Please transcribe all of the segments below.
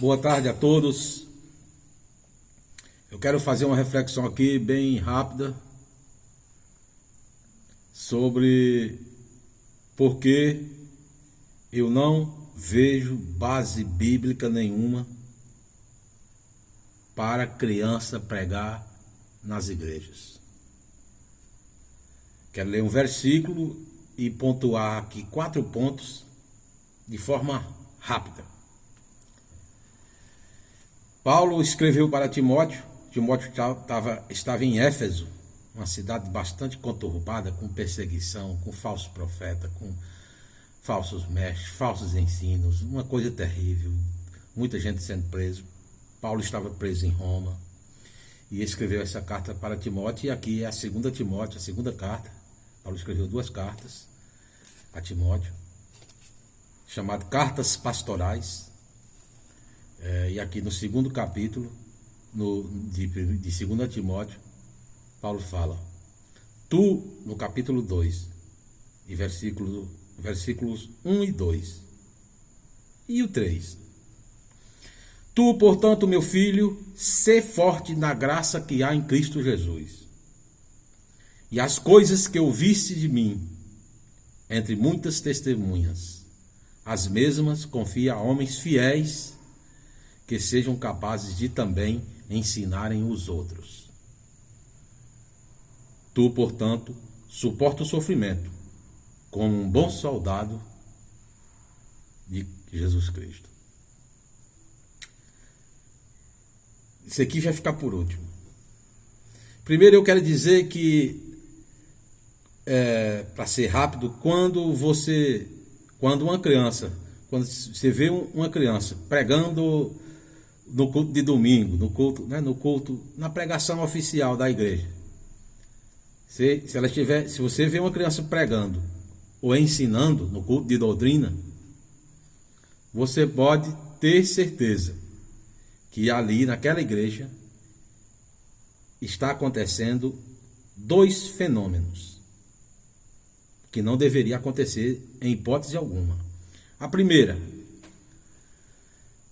Boa tarde a todos. Eu quero fazer uma reflexão aqui bem rápida sobre por que eu não vejo base bíblica nenhuma para criança pregar nas igrejas. Quero ler um versículo e pontuar aqui 4 pontos de forma rápida. Paulo escreveu para Timóteo. Timóteo estava em Éfeso, uma cidade bastante conturbada, com perseguição, com falsos profetas, com falsos mestres, falsos ensinos, uma coisa terrível, muita gente sendo preso. Paulo estava preso em Roma e escreveu essa carta para Timóteo, e aqui é a segunda Timóteo, a segunda carta. Paulo escreveu 2 cartas a Timóteo, chamado Cartas Pastorais, e aqui no segundo capítulo de 2 Timóteo, Paulo fala: tu, no capítulo 2, e versículos 1 e 2, e o 3. Tu, portanto, meu filho, sê forte na graça que há em Cristo Jesus. E as coisas que ouviste de mim, entre muitas testemunhas, as mesmas confia a homens fiéis, que sejam capazes de também ensinarem os outros. Tu, portanto, suporta o sofrimento, como um bom soldado de Jesus Cristo. Isso aqui vai ficar por último. Primeiro eu quero dizer que, para ser rápido, quando você vê uma criança pregando no culto de domingo, no culto, na pregação oficial da igreja, se você vê uma criança pregando ou ensinando no culto de doutrina, você pode ter certeza que ali naquela igreja está acontecendo 2 fenômenos que não deveria acontecer em hipótese alguma. A primeira,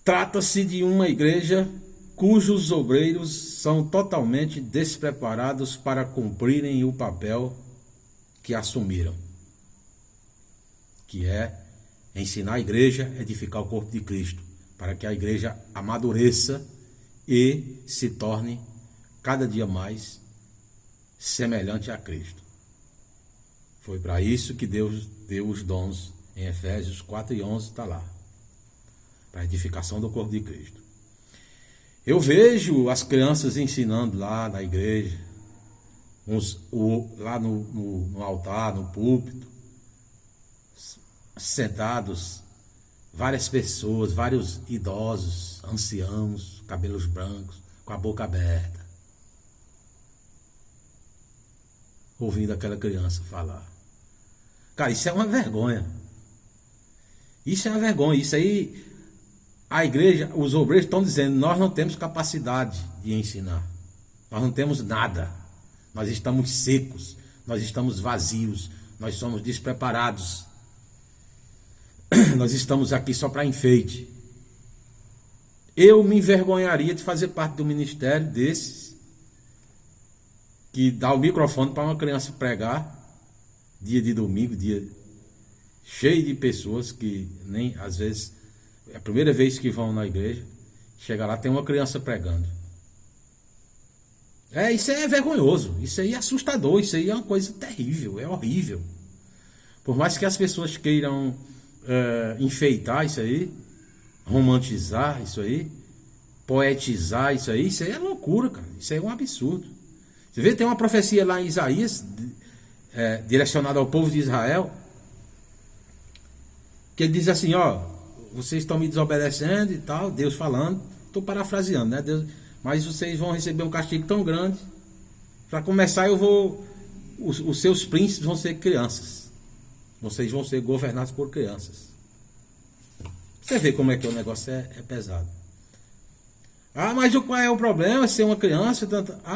trata-se de uma igreja cujos obreiros são totalmente despreparados para cumprirem o papel que assumiram, que é ensinar a igreja a edificar o corpo de Cristo, para que a igreja amadureça e se torne cada dia mais semelhante a Cristo. Foi para isso que Deus deu os dons em Efésios 4:11, está lá, para a edificação do corpo de Cristo. Eu vejo as crianças ensinando lá na igreja, lá no altar, no púlpito, sentados, várias pessoas, vários idosos, anciãos, cabelos brancos, com a boca aberta, ouvindo aquela criança falar. Cara, isso é uma vergonha. Isso é uma vergonha. Isso aí, a igreja, os obreiros estão dizendo: nós não temos capacidade de ensinar. Nós não temos nada. Nós estamos secos. Nós estamos vazios. Nós somos despreparados. Nós estamos aqui só para enfeite. Eu me envergonharia de fazer parte do ministério desses que dá o microfone para uma criança pregar dia de domingo, dia cheio de pessoas que nem, às vezes, é a primeira vez que vão na igreja, chega lá, tem uma criança pregando. Isso aí é vergonhoso, isso aí é assustador, isso aí é uma coisa terrível, é horrível. Por mais que as pessoas queiram enfeitar isso aí, romantizar isso aí, poetizar isso aí é loucura, cara. Isso aí é um absurdo. Você vê, tem uma profecia lá em Isaías, direcionada ao povo de Israel, que ele diz assim: vocês estão me desobedecendo e tal, Deus falando, estou parafraseando, né? Deus, mas vocês vão receber um castigo tão grande. Para começar, os seus príncipes vão ser crianças. Vocês vão ser governados por crianças. Você vê como é que o negócio é pesado. Mas qual é o problema? Ser uma criança?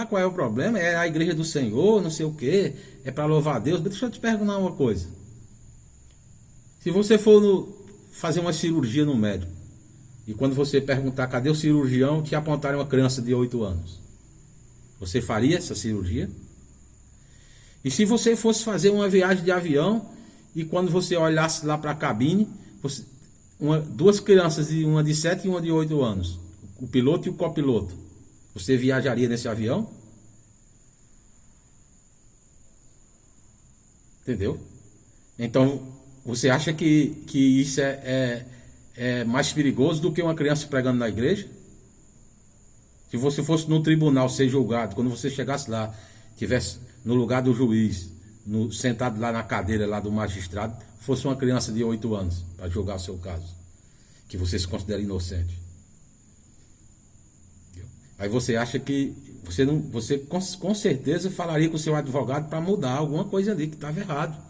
Qual é o problema? É a igreja do Senhor, não sei o quê. É para louvar a Deus. Deixa eu te perguntar uma coisa. Se você for fazer uma cirurgia no médico, e quando você perguntar cadê o cirurgião, te apontarem uma criança de 8 anos. Você faria essa cirurgia? E se você fosse fazer uma viagem de avião e quando você olhasse lá para a cabine, duas crianças, uma de 7 e uma de 8 anos, o piloto e o copiloto, você viajaria nesse avião? Entendeu? Então, você acha que isso é mais perigoso do que uma criança pregando na igreja? Se você fosse no tribunal ser julgado, quando você chegasse lá, tivesse no lugar do juiz, sentado lá na cadeira lá do magistrado, fosse uma criança de 8 anos para julgar o seu caso, que você se considera inocente. Aí você acha que você com certeza falaria com o seu advogado para mudar alguma coisa ali que estava errado.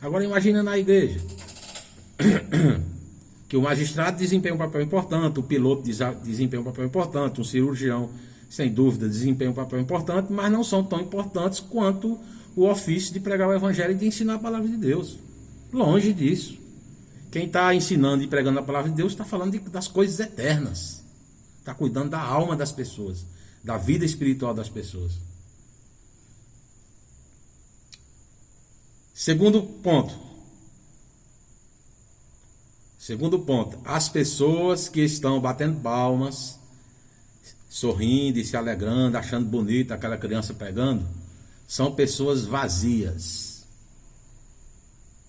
Agora imagina na igreja que o magistrado desempenha um papel importante, o piloto desempenha um papel importante, um cirurgião, sem dúvida, desempenha um papel importante, mas não são tão importantes quanto o ofício de pregar o evangelho e de ensinar a palavra de Deus. Longe disso. Quem está ensinando e pregando a palavra de Deus está falando das coisas eternas. Está cuidando da alma das pessoas, da vida espiritual das pessoas. Segundo ponto, as pessoas que estão batendo palmas, sorrindo e se alegrando, achando bonita aquela criança pregando, são pessoas vazias.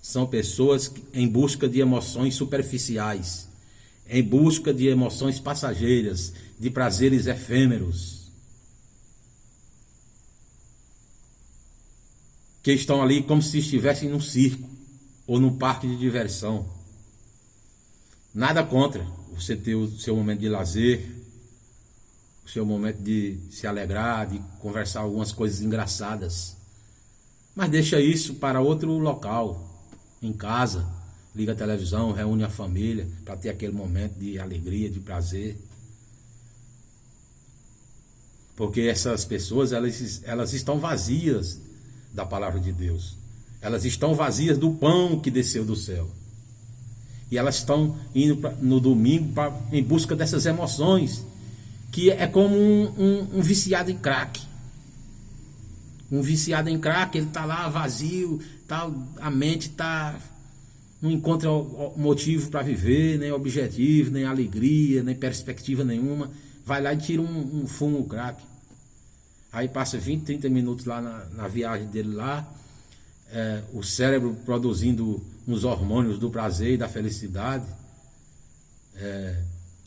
São pessoas em busca de emoções superficiais, em busca de emoções passageiras, de prazeres efêmeros, que estão ali como se estivessem num circo ou num parque de diversão. Nada contra você ter o seu momento de lazer, o seu momento de se alegrar, de conversar algumas coisas engraçadas, mas deixa isso para outro local, em casa. Liga a televisão, reúne a família para ter aquele momento de alegria, de prazer. Porque essas pessoas, elas estão vazias da palavra de Deus. Elas estão vazias do pão que desceu do céu. E elas estão indo no domingo em busca dessas emoções, que é como um viciado em crack. Um viciado em crack, ele está lá vazio, a mente não encontra motivo para viver, nem objetivo, nem alegria, nem perspectiva nenhuma. Vai lá e tira um fumo crack. Aí passa 20, 30 minutos lá na viagem dele lá, o cérebro produzindo uns hormônios do prazer e da felicidade,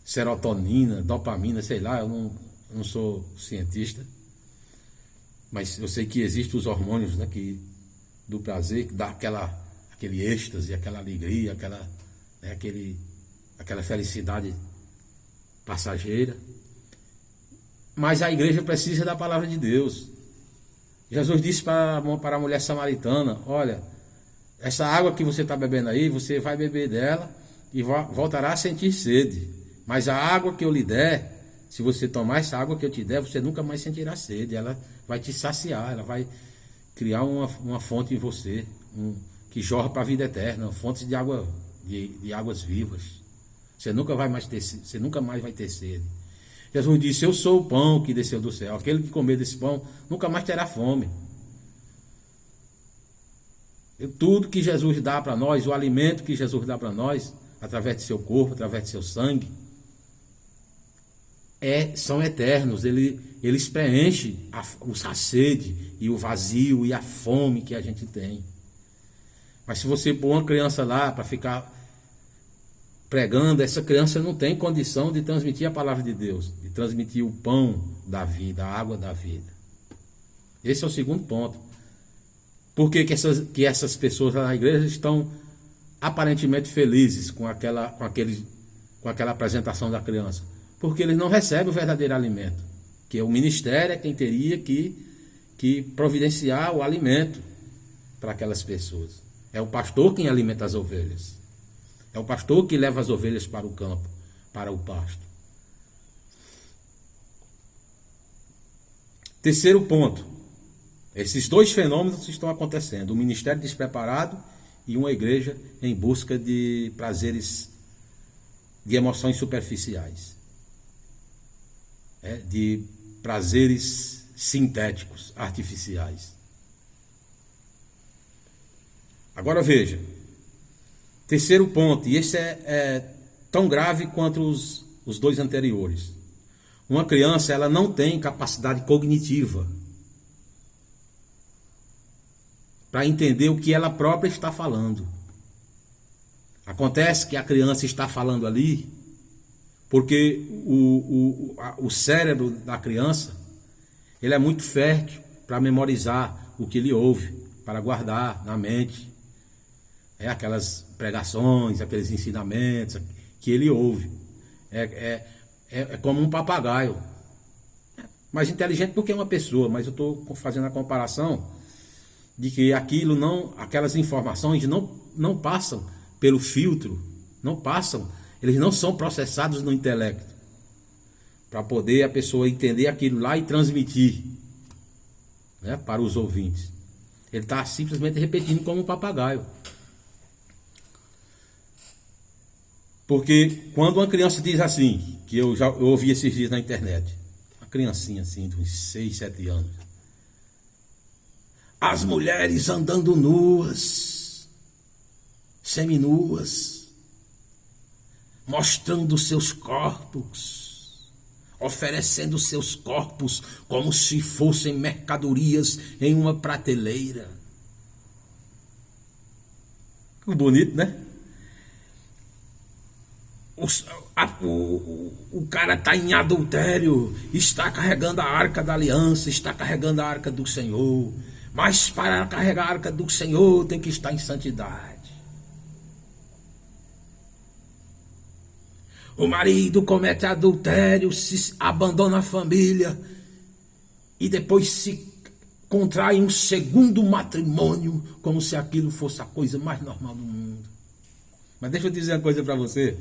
serotonina, dopamina, sei lá, eu não sou cientista, mas eu sei que existem os hormônios, né, do prazer, que dá aquele êxtase, aquela alegria, aquela felicidade passageira. Mas a igreja precisa da palavra de Deus. Jesus disse para a mulher samaritana: olha, essa água que você está bebendo aí, você vai beber dela e voltará a sentir sede. Mas a água que eu lhe der, se você tomar essa água que eu te der, você nunca mais sentirá sede. Ela vai te saciar, ela vai criar uma fonte em você, que jorra para a vida eterna, fontes de águas vivas. Você nunca mais vai ter sede. Jesus disse: eu sou o pão que desceu do céu. Aquele que comer desse pão nunca mais terá fome. Tudo que Jesus dá para nós, o alimento que Jesus dá para nós, através de seu corpo, através de seu sangue, são eternos. Eles preenchem a sede e o vazio e a fome que a gente tem. Mas se você pôr uma criança lá para ficar pregando, essa criança não tem condição de transmitir a palavra de Deus, de transmitir o pão da vida, a água da vida. Esse é o segundo ponto. Por que essas pessoas lá na igreja estão aparentemente felizes com aquela apresentação da criança? Porque eles não recebem o verdadeiro alimento, que o ministério é quem teria que providenciar o alimento para aquelas pessoas. É o pastor quem alimenta as ovelhas. É o pastor que leva as ovelhas para o campo, para o pasto. Terceiro ponto. Esses dois fenômenos estão acontecendo. Um ministério despreparado e uma igreja em busca de prazeres de emoções superficiais, de prazeres sintéticos, artificiais. Agora veja, terceiro ponto, e esse é tão grave quanto os dois anteriores. Uma criança, ela não tem capacidade cognitiva para entender o que ela própria está falando. Acontece que a criança está falando ali porque o cérebro da criança, ele é muito fértil para memorizar o que ele ouve, para guardar na mente. Aquelas pregações, aqueles ensinamentos que ele ouve. É como um papagaio. Mais inteligente do que uma pessoa, mas eu estou fazendo a comparação de que aquelas informações não passam pelo filtro, eles não são processados no intelecto, para poder a pessoa entender aquilo lá e transmitir, para os ouvintes. Ele está simplesmente repetindo como um papagaio. Porque quando uma criança diz assim, que eu ouvi esses dias na internet, uma criancinha assim, de uns 6, 7 anos, as mulheres andando nuas, seminuas, mostrando seus corpos, oferecendo seus corpos como se fossem mercadorias em uma prateleira. Que bonito, né? O cara está em adultério, está carregando a arca da aliança, está carregando a arca do Senhor, mas para carregar a arca do Senhor tem que estar em santidade. O marido comete adultério, se abandona a família e depois se contrai um segundo matrimônio, como se aquilo fosse a coisa mais normal do mundo. Mas deixa eu dizer uma coisa para você.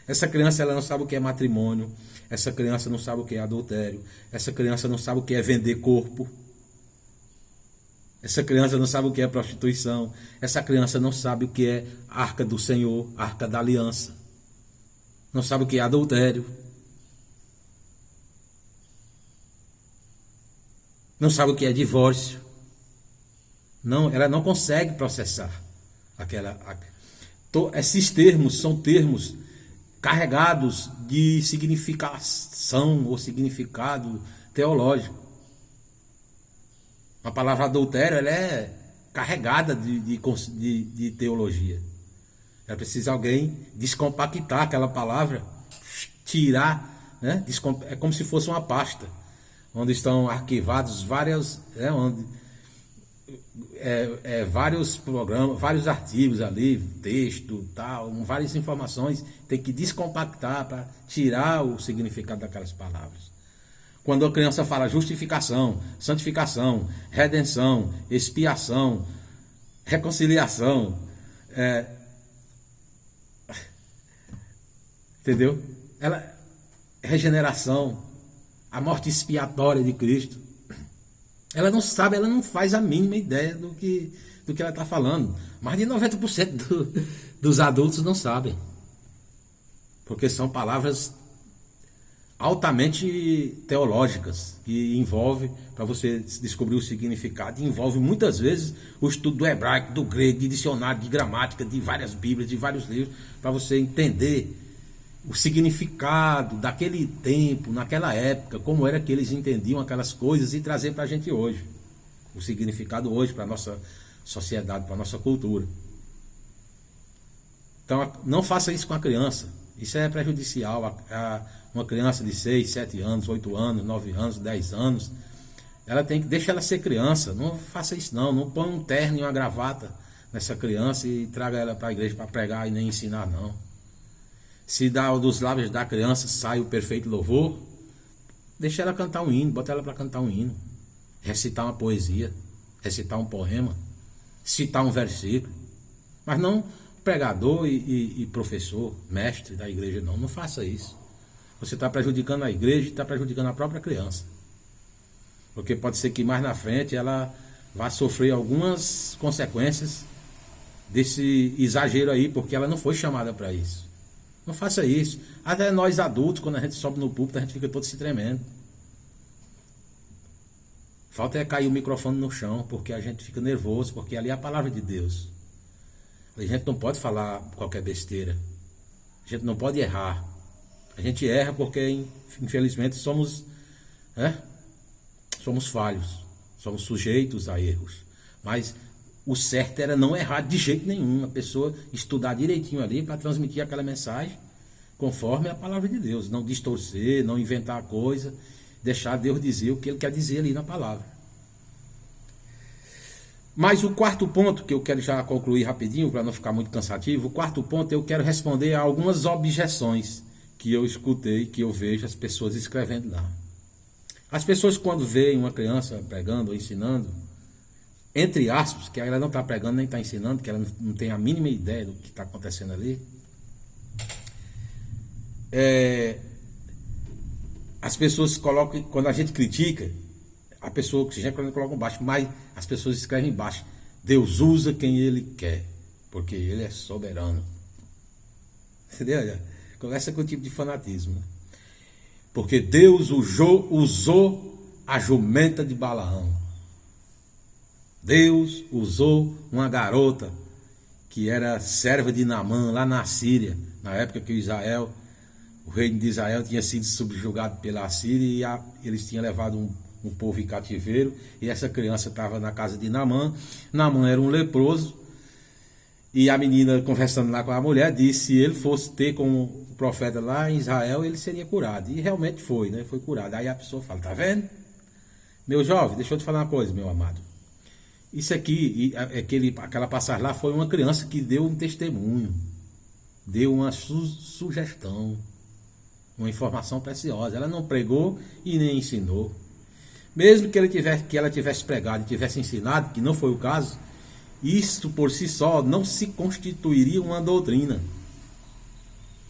Essa criança, ela não sabe o que é matrimônio. Essa criança não sabe o que é adultério. Essa criança não sabe o que é vender corpo. Essa criança não sabe o que é prostituição. Essa criança não sabe o que é arca do Senhor, arca da aliança. Não sabe o que é adultério. Não sabe o que é divórcio. Não, ela não consegue processar esses termos são termos carregados de significação ou significado teológico. A palavra adultério, ela é carregada de teologia. Ela precisa alguém descompactar aquela palavra, tirar, né? É como se fosse uma pasta, onde estão arquivados vários programas, vários artigos ali, texto, tal, várias informações, tem que descompactar para tirar o significado daquelas palavras. Quando a criança fala justificação, santificação, redenção, expiação, reconciliação, entendeu? Regeneração, a morte expiatória de Cristo. Ela não sabe, ela não faz a mínima ideia do que ela está falando. Mais de 90% dos adultos não sabem. Porque são palavras altamente teológicas, que envolve, para você descobrir o significado, envolve muitas vezes o estudo do hebraico, do grego, de dicionário, de gramática, de várias bíblias, de vários livros, para você entender o significado daquele tempo, naquela época, como era que eles entendiam aquelas coisas e trazer para a gente hoje. O significado hoje para a nossa sociedade, para a nossa cultura. Então, não faça isso com a criança. Isso é prejudicial. Uma criança de 6, 7 anos, 8 anos, 9 anos, 10 anos, deixa ela ser criança. Não faça isso não. Não põe um terno e uma gravata nessa criança e traga ela para a igreja para pregar e nem ensinar, não. Se dos lábios da criança sai o perfeito louvor, deixa ela cantar um hino, bota ela para cantar um hino, recitar uma poesia, recitar um poema, citar um versículo. Mas não pregador e professor, mestre da igreja, não faça isso. Você está prejudicando a igreja e está prejudicando a própria criança. Porque pode ser que mais na frente ela vá sofrer algumas consequências desse exagero aí, porque ela não foi chamada para isso. Não faça isso. Até nós adultos, quando a gente sobe no púlpito, a gente fica todo se tremendo. Falta é cair o microfone no chão, porque a gente fica nervoso, porque ali é a palavra de Deus. A gente não pode falar qualquer besteira. A gente não pode errar. A gente erra porque, infelizmente, somos falhos. Somos sujeitos a erros. Mas o certo era não errar de jeito nenhum. A pessoa estudar direitinho ali para transmitir aquela mensagem conforme a palavra de Deus. Não distorcer, não inventar coisa. Deixar Deus dizer o que Ele quer dizer ali na palavra. Mas o quarto ponto, que eu quero já concluir rapidinho, para não ficar muito cansativo, o quarto ponto eu quero responder a algumas objeções que eu escutei, que eu vejo as pessoas escrevendo lá. As pessoas, quando veem uma criança pregando ou ensinando, entre aspas, que ela não está pregando nem está ensinando, que ela não tem a mínima ideia do que está acontecendo ali, as pessoas colocam, quando a gente critica, a pessoa que já coloca embaixo, mas as pessoas escrevem embaixo: Deus usa quem Ele quer, porque Ele é soberano. Entendeu? Começa com o tipo de fanatismo, né? Porque Deus usou a jumenta de Balaão. Deus usou uma garota que era serva de Naamã, lá na Síria, na época que o reino de Israel tinha sido subjugado pela Síria e eles tinham levado um povo em cativeiro, e essa criança estava na casa de Naamã. Naamã era um leproso, e a menina, conversando lá com a mulher, disse: se ele fosse ter como o profeta lá em Israel, ele seria curado. E realmente foi, né? Foi curado. Aí a pessoa fala: tá vendo? Meu jovem, deixa eu te falar uma coisa, meu amado. Isso aqui, aquela passagem lá, foi uma criança que deu um testemunho, deu uma sugestão, uma informação preciosa. Ela não pregou e nem ensinou. Mesmo que ela tivesse pregado e tivesse ensinado, que não foi o caso, isto por si só não se constituiria uma doutrina,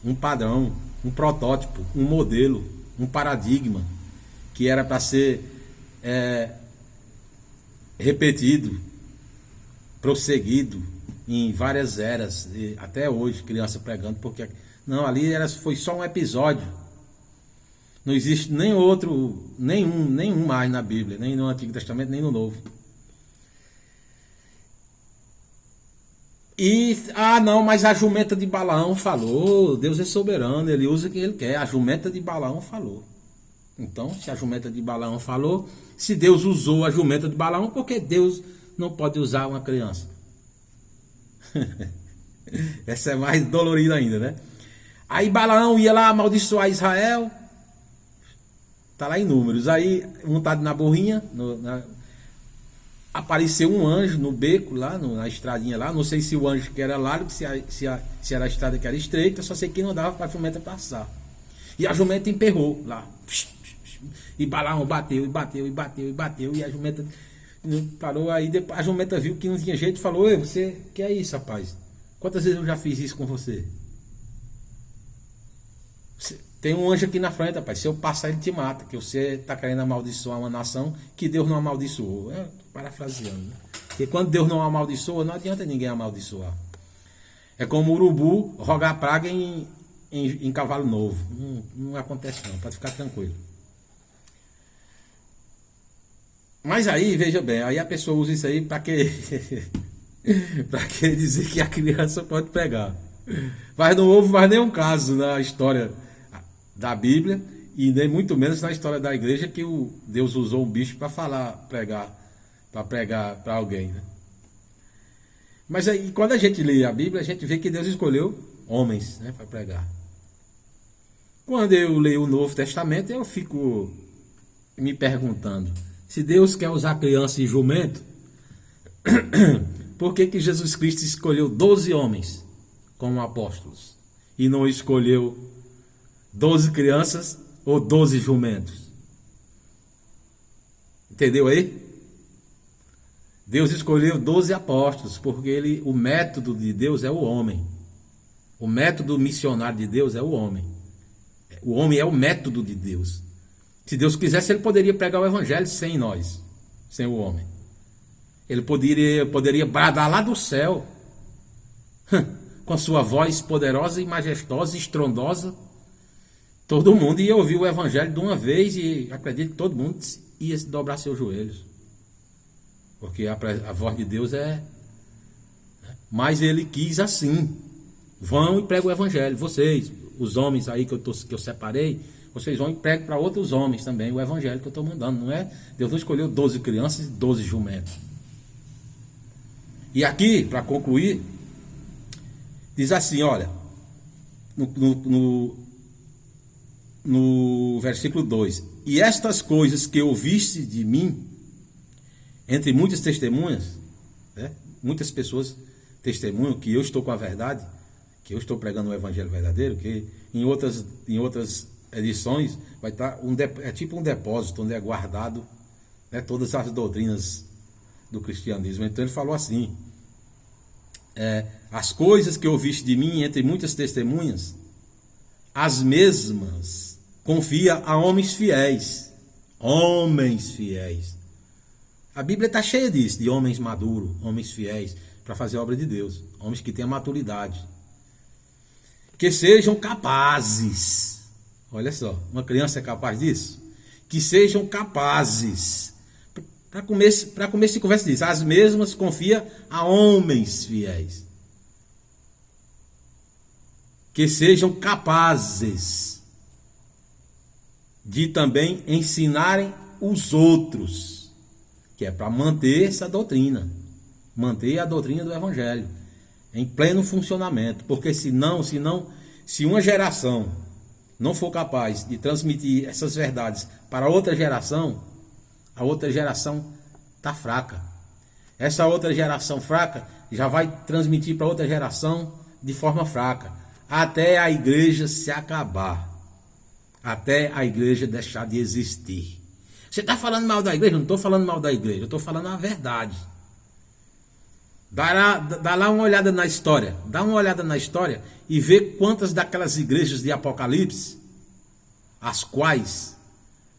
um padrão, um protótipo, um modelo, um paradigma, que era para ser repetido, prosseguido em várias eras, até hoje, criança pregando, porque não, ali foi só um episódio. Não existe nenhum mais na Bíblia, nem no Antigo Testamento, nem no Novo. E, não, mas a jumenta de Balaão falou, Deus é soberano, Ele usa quem Ele quer. A jumenta de Balaão falou. Então, se a jumenta de Balaão falou, se Deus usou a jumenta de Balaão, por que Deus não pode usar uma criança? Essa é mais dolorida ainda, né? Aí Balaão ia lá amaldiçoar Israel. Está lá em Números. Aí, montado na burrinha, apareceu um anjo no beco, lá na estradinha lá. Não sei se o anjo que era largo, se era a estrada que era estreita, só sei que não dava para a jumenta passar. E a jumenta emperrou lá. E Balaão bateu, e a jumenta não parou. Aí depois a jumenta viu que não tinha jeito e falou: ei, você, que é isso, rapaz? Quantas vezes eu já fiz isso com você? Tem um anjo aqui na frente, rapaz. Se eu passar, ele te mata. Que você está querendo amaldiçoar uma nação que Deus não amaldiçoou. Parafraseando, né? Porque quando Deus não amaldiçoa, não adianta ninguém amaldiçoar. É como o urubu rogar praga em cavalo novo. Não acontece não, pode ficar tranquilo. Mas aí, veja bem, aí a pessoa usa isso aí para que para que dizer que a criança pode pregar. Mas não houve mais nenhum caso na história da Bíblia, e nem muito menos na história da igreja, que Deus usou um bicho para pregar para alguém, né? Mas aí, quando a gente lê a Bíblia, a gente vê que Deus escolheu homens, né, para pregar. Quando eu leio o Novo Testamento, eu fico me perguntando: se Deus quer usar criança e jumento, por que Jesus Cristo escolheu 12 homens como apóstolos e não escolheu 12 crianças ou 12 jumentos? Entendeu aí? Deus escolheu 12 apóstolos, porque o método de Deus é o homem. O método missionário de Deus é o homem. O homem é o método de Deus. Se Deus quisesse, Ele poderia pregar o evangelho sem nós, sem o homem. Ele poderia bradar lá do céu: com a sua voz poderosa e majestosa, estrondosa. Todo mundo ia ouvir o evangelho de uma vez e acredito que todo mundo ia dobrar seus joelhos. Porque a voz de Deus é... Mas ele quis assim. Vão e pregam o evangelho. Vocês, os homens aí que eu separei, vocês vão e pregam para outros homens também o evangelho que eu estou mandando. Não é? Deus não escolheu 12 crianças e 12 jumentos. E aqui, para concluir, diz assim, olha, no versículo 2: E estas coisas que ouviste de mim, entre muitas testemunhas, né? Muitas pessoas testemunham que eu estou com a verdade, que eu estou pregando o evangelho verdadeiro, que em outras edições vai estar é tipo um depósito onde é guardado, né, todas as doutrinas do cristianismo. Então ele falou assim: as coisas que ouviste de mim entre muitas testemunhas, as mesmas confia a homens fiéis. Homens fiéis. A Bíblia está cheia disso, de homens maduros, homens fiéis, para fazer a obra de Deus. Homens que tenham maturidade. Que sejam capazes. Olha só, uma criança é capaz disso? Que sejam capazes. Para começo de conversa diz, as mesmas confia a homens fiéis. Que sejam capazes de também ensinarem os outros. Que é para manter essa doutrina. Manter a doutrina do evangelho em pleno funcionamento. Porque se uma geração não for capaz de transmitir essas verdades para outra geração, a outra geração está fraca. Essa outra geração fraca já vai transmitir para outra geração de forma fraca, até a igreja se acabar, até a igreja deixar de existir. Você está falando mal da igreja? Eu não estou falando mal da igreja, eu estou falando a verdade. Dá lá uma olhada na história, dá uma olhada na história e vê quantas daquelas igrejas de Apocalipse, as quais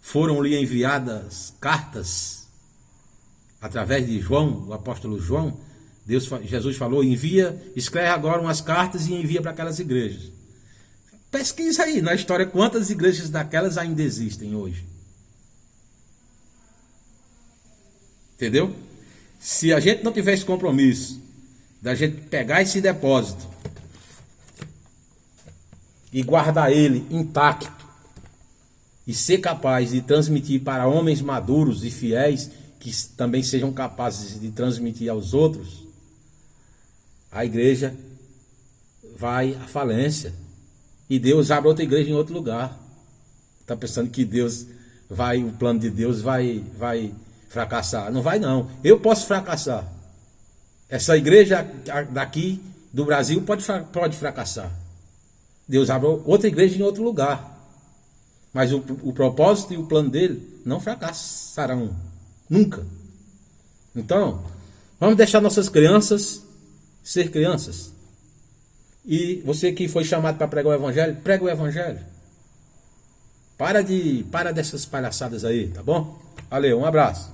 foram lhe enviadas cartas através de João, o apóstolo João. Jesus falou: escreve agora umas cartas e envia para aquelas igrejas. Pesquisa aí na história quantas igrejas daquelas ainda existem hoje. Entendeu? Se a gente não tiver esse compromisso da gente pegar esse depósito e guardar ele intacto e ser capaz de transmitir para homens maduros e fiéis que também sejam capazes de transmitir aos outros, a igreja vai à falência e Deus abre outra igreja em outro lugar. Está pensando que o plano de Deus vai fracassar? Não vai não. Eu posso fracassar. Essa igreja daqui do Brasil pode fracassar. Deus abre outra igreja em outro lugar. Mas o propósito e o plano dele não fracassarão. Nunca. Então, vamos deixar nossas crianças ser crianças. E você que foi chamado para pregar o evangelho, prega o evangelho. Para dessas palhaçadas aí, tá bom? Valeu, um abraço.